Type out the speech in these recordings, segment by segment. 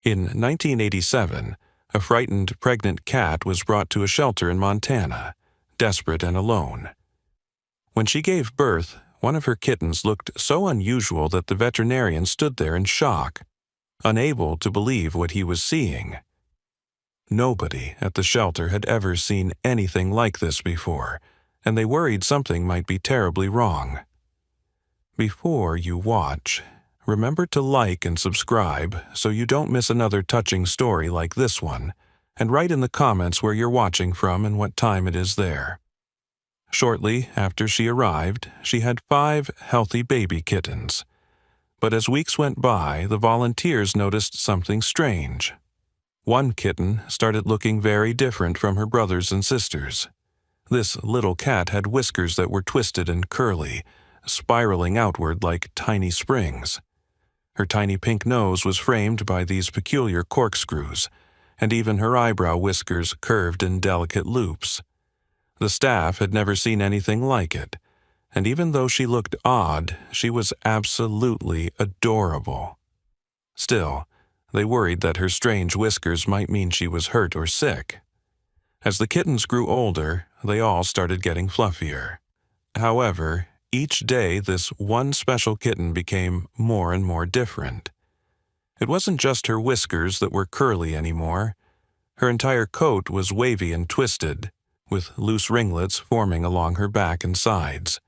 In 1987, a frightened pregnant cat was brought to a shelter in Montana, desperate and alone. When she gave birth, one of her kittens looked so unusual that the veterinarian stood there in shock, unable to believe what he was seeing. Nobody at the shelter had ever seen anything like this before, and they worried something might be terribly wrong. Before you watch, remember to like and subscribe so you don't miss another touching story like this one, and write in the comments where you're watching from and what time it is there. Shortly after she arrived, she had 5 healthy baby kittens. But as weeks went by, the volunteers noticed something strange. One kitten started looking very different from her brothers and sisters. This little cat had whiskers that were twisted and curly, spiraling outward like tiny springs. Her tiny pink nose was framed by these peculiar corkscrews, and even her eyebrow whiskers curved in delicate loops. The staff had never seen anything like it, and even though she looked odd, she was absolutely adorable. Still, they worried that her strange whiskers might mean she was hurt or sick. As the kittens grew older, they all started getting fluffier. However, each day this one special kitten became more and more different. It wasn't just her whiskers that were curly anymore. Her entire coat was wavy and twisted, with loose ringlets forming along her back and sides.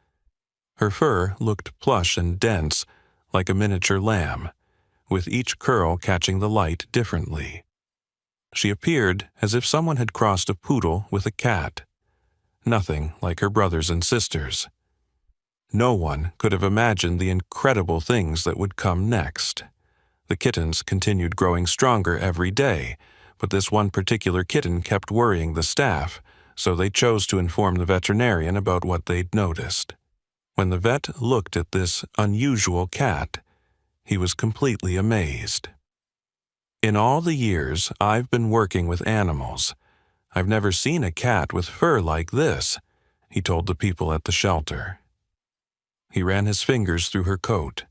Her fur looked plush and dense, like a miniature lamb, with each curl catching the light differently. She appeared as if someone had crossed a poodle with a cat. Nothing like her brothers and sisters. No one could have imagined the incredible things that would come next. The kittens continued growing stronger every day, but this one particular kitten kept worrying the staff, so they chose to inform the veterinarian about what they'd noticed. When the vet looked at this unusual cat, he was completely amazed. In all the years I've been working with animals, I've never seen a cat with fur like this, he told the people at the shelter. He ran his fingers through her coat,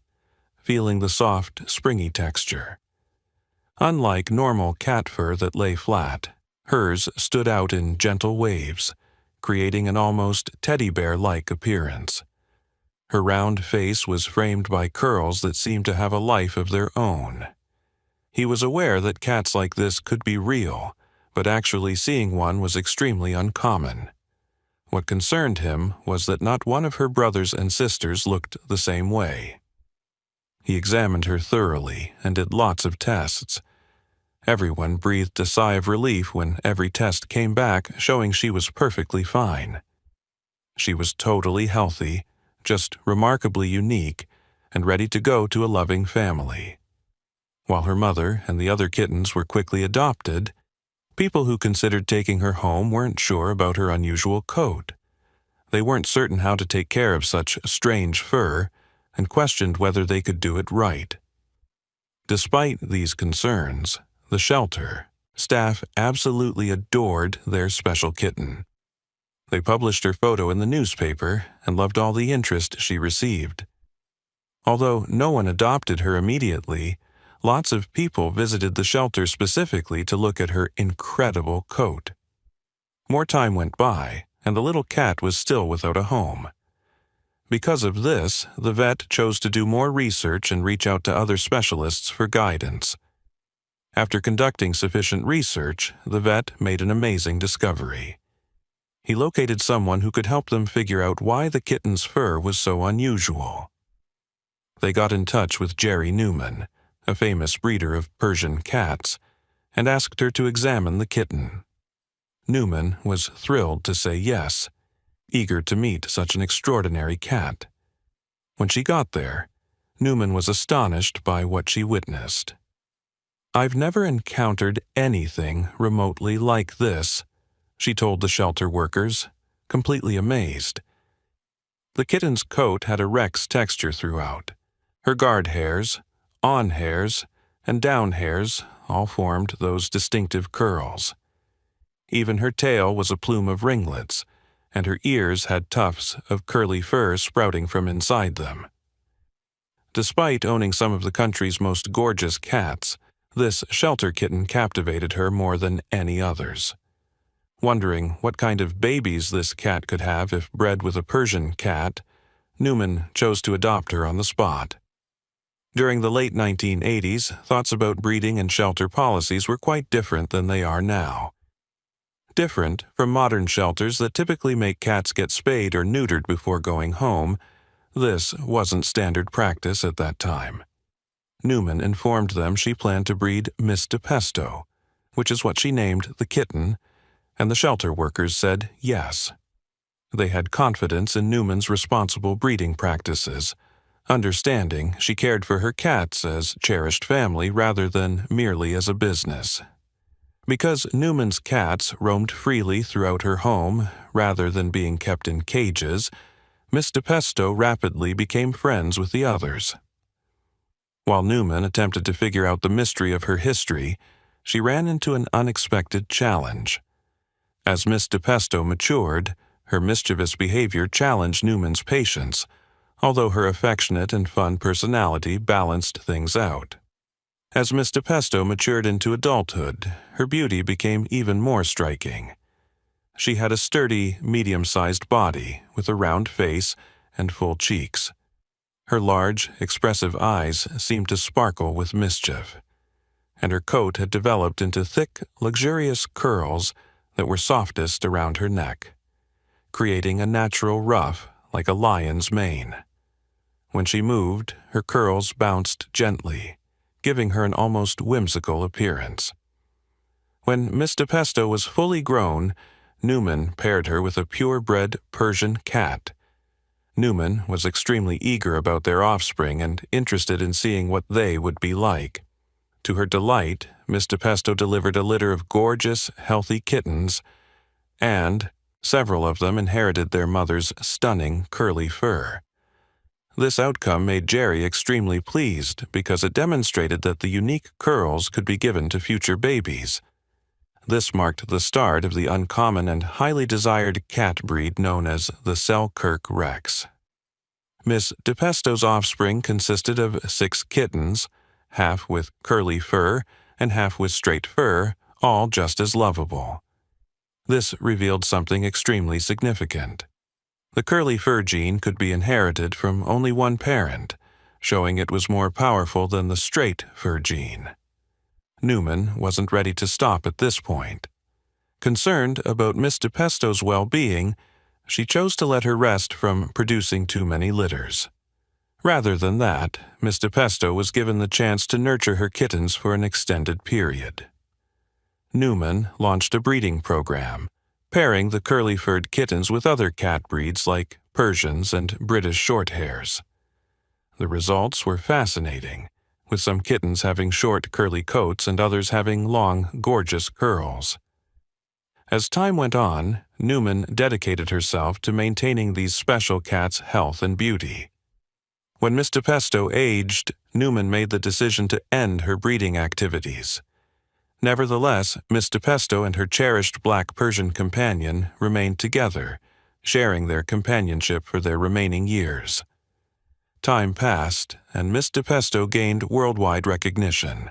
feeling the soft, springy texture. Unlike normal cat fur that lay flat, hers stood out in gentle waves, creating an almost teddy bear-like appearance. Her round face was framed by curls that seemed to have a life of their own. He was aware that cats like this could be real, but actually seeing one was extremely uncommon. What concerned him was that not one of her brothers and sisters looked the same way. He examined her thoroughly and did lots of tests. Everyone breathed a sigh of relief when every test came back showing she was perfectly fine. She was totally healthy, just remarkably unique, and ready to go to a loving family. While her mother and the other kittens were quickly adopted, people who considered taking her home weren't sure about her unusual coat. They weren't certain how to take care of such strange fur and questioned whether they could do it right. Despite these concerns, the shelter staff absolutely adored their special kitten. They published her photo in the newspaper and loved all the interest she received. Although no one adopted her immediately, lots of people visited the shelter specifically to look at her incredible coat. More time went by, and the little cat was still without a home. Because of this, the vet chose to do more research and reach out to other specialists for guidance. After conducting sufficient research, the vet made an amazing discovery. He located someone who could help them figure out why the kitten's fur was so unusual. They got in touch with Jerry Newman, a famous breeder of Persian cats, and asked her to examine the kitten. Newman was thrilled to say yes, eager to meet such an extraordinary cat. When she got there, Newman was astonished by what she witnessed. "I've never encountered anything remotely like this," she told the shelter workers, completely amazed. The kitten's coat had a Rex texture throughout. Her guard hairs, on hairs, and down hairs all formed those distinctive curls. Even her tail was a plume of ringlets, and her ears had tufts of curly fur sprouting from inside them. Despite owning some of the country's most gorgeous cats, This shelter kitten captivated her more than any others. Wondering what kind of babies this cat could have if bred with a Persian cat, Newman chose to adopt her on the spot. During the late 1980s, thoughts about breeding and shelter policies were quite different than they are now. Different from modern shelters that typically make cats get spayed or neutered before going home, this wasn't standard practice at that time. Newman informed them she planned to breed Miss DePesto, which is what she named the kitten, and the shelter workers said yes. They had confidence in Newman's responsible breeding practices, understanding she cared for her cats as cherished family rather than merely as a business. Because Newman's cats roamed freely throughout her home rather than being kept in cages, Miss DePesto rapidly became friends with the others. While Newman attempted to figure out the mystery of her history, she ran into an unexpected challenge. As Miss DePesto matured, her mischievous behavior challenged Newman's patience, although her affectionate and fun personality balanced things out. As Miss DePesto matured into adulthood, her beauty became even more striking. She had a sturdy, medium-sized body with a round face and full cheeks. Her large, expressive eyes seemed to sparkle with mischief, and her coat had developed into thick, luxurious curls that were softest around her neck, creating a natural ruff like a lion's mane. When she moved, her curls bounced gently, giving her an almost whimsical appearance. When Miss DePesto was fully grown, Newman paired her with a purebred Persian cat. Newman was extremely eager about their offspring and interested in seeing what they would be like. To her delight, Miss DePesto delivered a litter of gorgeous, healthy kittens, and several of them inherited their mother's stunning curly fur. This outcome made Jerry extremely pleased because it demonstrated that the unique curls could be given to future babies. This marked the start of the uncommon and highly desired cat breed known as the Selkirk Rex. Miss DePesto's offspring consisted of 6 kittens, half with curly fur and half with straight fur, all just as lovable. This revealed something extremely significant. The curly fur gene could be inherited from only one parent, showing it was more powerful than the straight fur gene. Newman wasn't ready to stop at this point. Concerned about Miss DePesto's well-being, she chose to let her rest from producing too many litters. Rather than that, Miss DePesto was given the chance to nurture her kittens for an extended period. Newman launched a breeding program, pairing the curly-furred kittens with other cat breeds like Persians and British Shorthairs. The results were fascinating, with some kittens having short curly coats and others having long, gorgeous curls. As time went on, Newman dedicated herself to maintaining these special cats' health and beauty. When Miss DePesto aged, Newman made the decision to end her breeding activities. Nevertheless, Miss DePesto and her cherished black Persian companion remained together, sharing their companionship for their remaining years. Time passed, and Miss DePesto gained worldwide recognition.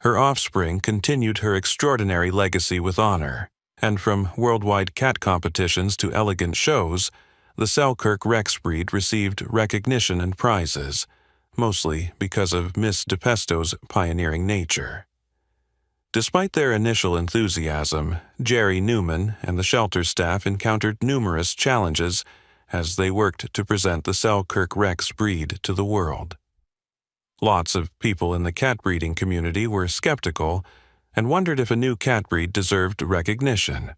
Her offspring continued her extraordinary legacy with honor, and from worldwide cat competitions to elegant shows, the Selkirk Rex breed received recognition and prizes, mostly because of Miss DePesto's pioneering nature. Despite their initial enthusiasm, Jerry Newman and the shelter staff encountered numerous challenges as they worked to present the Selkirk Rex breed to the world. Lots of people in the cat breeding community were skeptical and wondered if a new cat breed deserved recognition.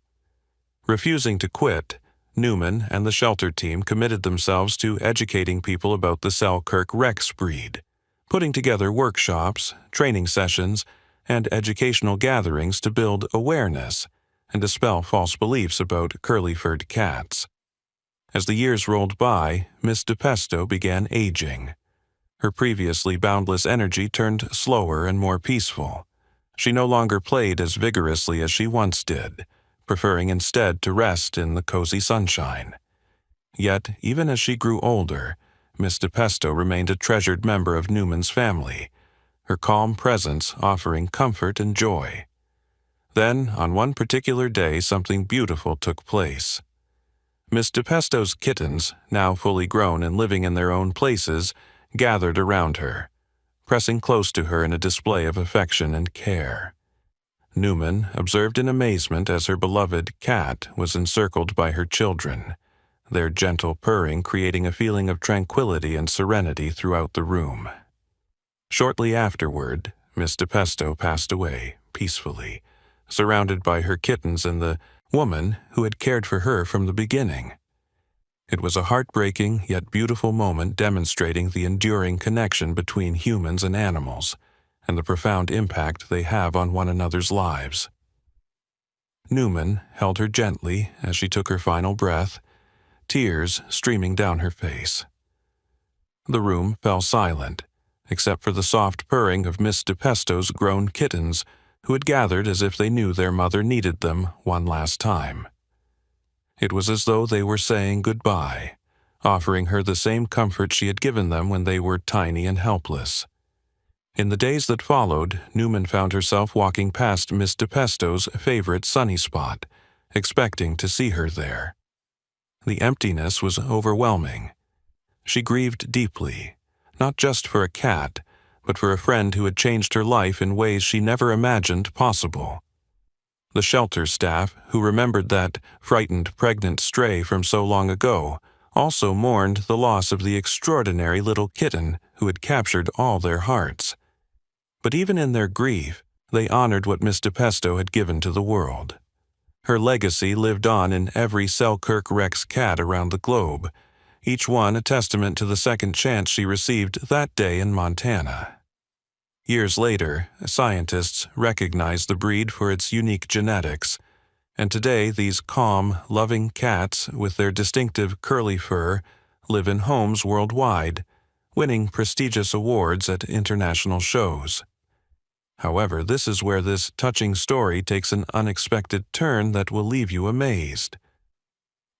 Refusing to quit, Newman and the shelter team committed themselves to educating people about the Selkirk Rex breed, putting together workshops, training sessions, and educational gatherings to build awareness and dispel false beliefs about curly-furred cats. As the years rolled by, Miss DePesto began aging. Her previously boundless energy turned slower and more peaceful. She no longer played as vigorously as she once did, preferring instead to rest in the cozy sunshine. Yet, even as she grew older, Miss DePesto remained a treasured member of Newman's family. her calm presence offering comfort and joy. Then, on one particular day, something beautiful took place. Miss DePesto's kittens, now fully grown and living in their own places, gathered around her, pressing close to her in a display of affection and care. Newman observed in amazement as her beloved cat was encircled by her children, their gentle purring creating a feeling of tranquility and serenity throughout the room. Shortly afterward, Miss DePesto passed away, peacefully, surrounded by her kittens and the woman who had cared for her from the beginning. It was a heartbreaking yet beautiful moment demonstrating the enduring connection between humans and animals, and the profound impact they have on one another's lives. Newman held her gently as she took her final breath, tears streaming down her face. The room fell silent, except for the soft purring of Miss DePesto's grown kittens, who had gathered as if they knew their mother needed them one last time. It was as though they were saying goodbye, offering her the same comfort she had given them when they were tiny and helpless. In the days that followed, Newman found herself walking past Miss DePesto's favorite sunny spot, expecting to see her there. The emptiness was overwhelming. She grieved deeply, not just for a cat, but for a friend who had changed her life in ways she never imagined possible. The shelter staff, who remembered that frightened pregnant stray from so long ago, also mourned the loss of the extraordinary little kitten who had captured all their hearts. But even in their grief, they honored what Miss DePesto had given to the world. Her legacy lived on in every Selkirk Rex cat around the globe, each one a testament to the second chance she received that day in Montana. Years later, scientists recognized the breed for its unique genetics, and today these calm, loving cats with their distinctive curly fur live in homes worldwide, winning prestigious awards at international shows. However, this is where this touching story takes an unexpected turn that will leave you amazed.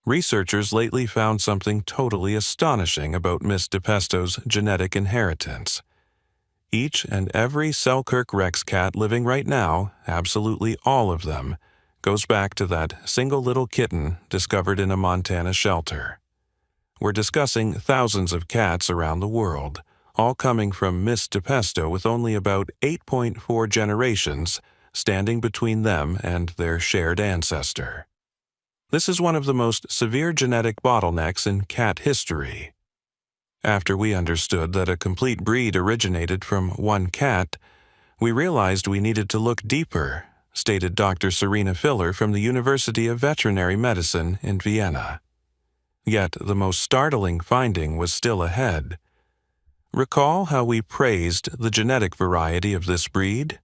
Researchers lately found something totally astonishing about Miss DePesto's genetic inheritance. Each and every Selkirk Rex cat living right now, absolutely all of them, goes back to that single little kitten discovered in a Montana shelter. We're discussing thousands of cats around the world, all coming from Miss DePesto with only about 8.4 generations standing between them and their shared ancestor. This is one of the most severe genetic bottlenecks in cat history. After we understood that a complete breed originated from one cat, we realized we needed to look deeper, stated Dr. Serena Filler from the University of Veterinary Medicine in Vienna. Yet the most startling finding was still ahead. Recall how we praised the genetic variety of this breed?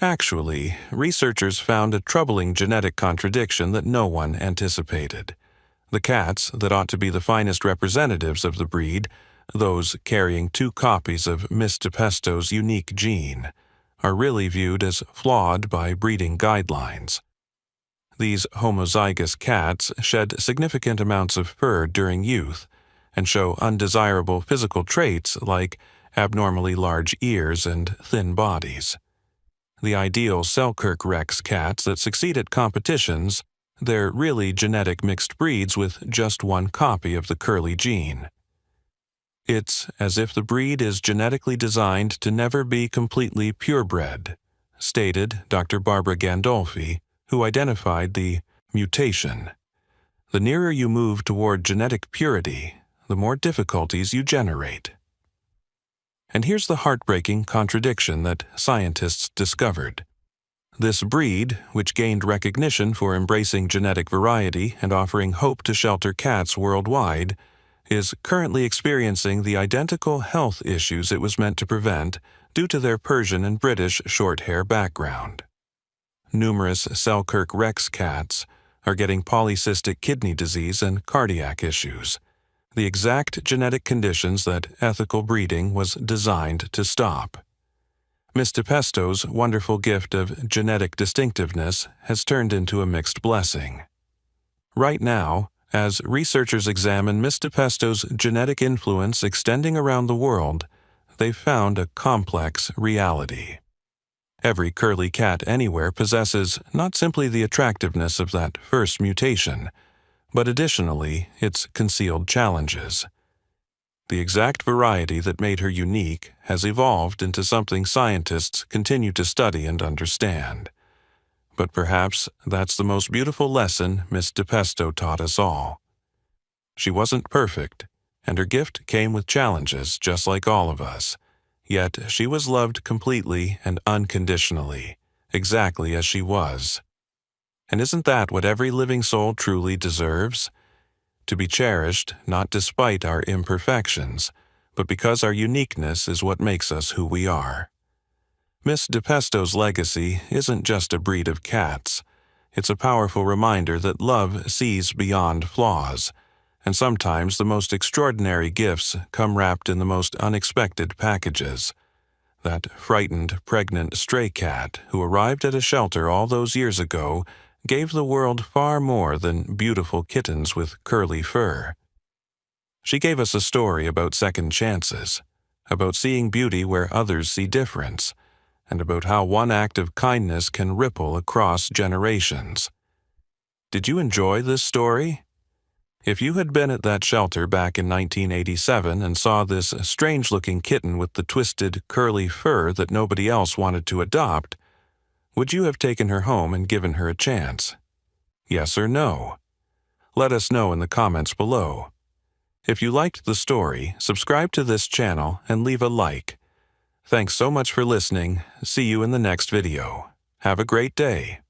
Actually, researchers found a troubling genetic contradiction that no one anticipated. The cats that ought to be the finest representatives of the breed, those carrying 2 copies of Miss DePesto's unique gene, are really viewed as flawed by breeding guidelines. These homozygous cats shed significant amounts of fur during youth and show undesirable physical traits like abnormally large ears and thin bodies. The ideal Selkirk Rex cats that succeed at competitions, they're really genetic mixed breeds with just one copy of the curly gene. It's as if the breed is genetically designed to never be completely purebred, stated Dr. Barbara Gandolfi, who identified the mutation. The nearer you move toward genetic purity, the more difficulties you generate. And here's the heartbreaking contradiction that scientists discovered. This breed, which gained recognition for embracing genetic variety and offering hope to shelter cats worldwide, is currently experiencing the identical health issues it was meant to prevent due to their Persian and British short-hair background. Numerous Selkirk Rex cats are getting polycystic kidney disease and cardiac issues, the exact genetic conditions that ethical breeding was designed to stop. Miss DePesto's wonderful gift of genetic distinctiveness has turned into a mixed blessing. Right now, as researchers examine Miss DePesto's genetic influence extending around the world, they've found a complex reality. Every curly cat anywhere possesses not simply the attractiveness of that first mutation, but additionally its concealed challenges. The exact variety that made her unique has evolved into something scientists continue to study and understand. But perhaps that's the most beautiful lesson Miss DePesto taught us all. She wasn't perfect, and her gift came with challenges just like all of us. Yet she was loved completely and unconditionally, exactly as she was. And isn't that what every living soul truly deserves? To be cherished not despite our imperfections, but because our uniqueness is what makes us who we are. Miss DePesto's legacy isn't just a breed of cats. It's a powerful reminder that love sees beyond flaws, and sometimes the most extraordinary gifts come wrapped in the most unexpected packages. That frightened, pregnant stray cat who arrived at a shelter all those years ago gave the world far more than beautiful kittens with curly fur. She gave us a story about second chances, about seeing beauty where others see difference, and about how one act of kindness can ripple across generations. Did you enjoy this story? If you had been at that shelter back in 1987 and saw this strange-looking kitten with the twisted, curly fur that nobody else wanted to adopt, would you have taken her home and given her a chance? Yes or no? Let us know in the comments below. If you liked the story, subscribe to this channel and leave a like. Thanks so much for listening. See you in the next video. Have a great day.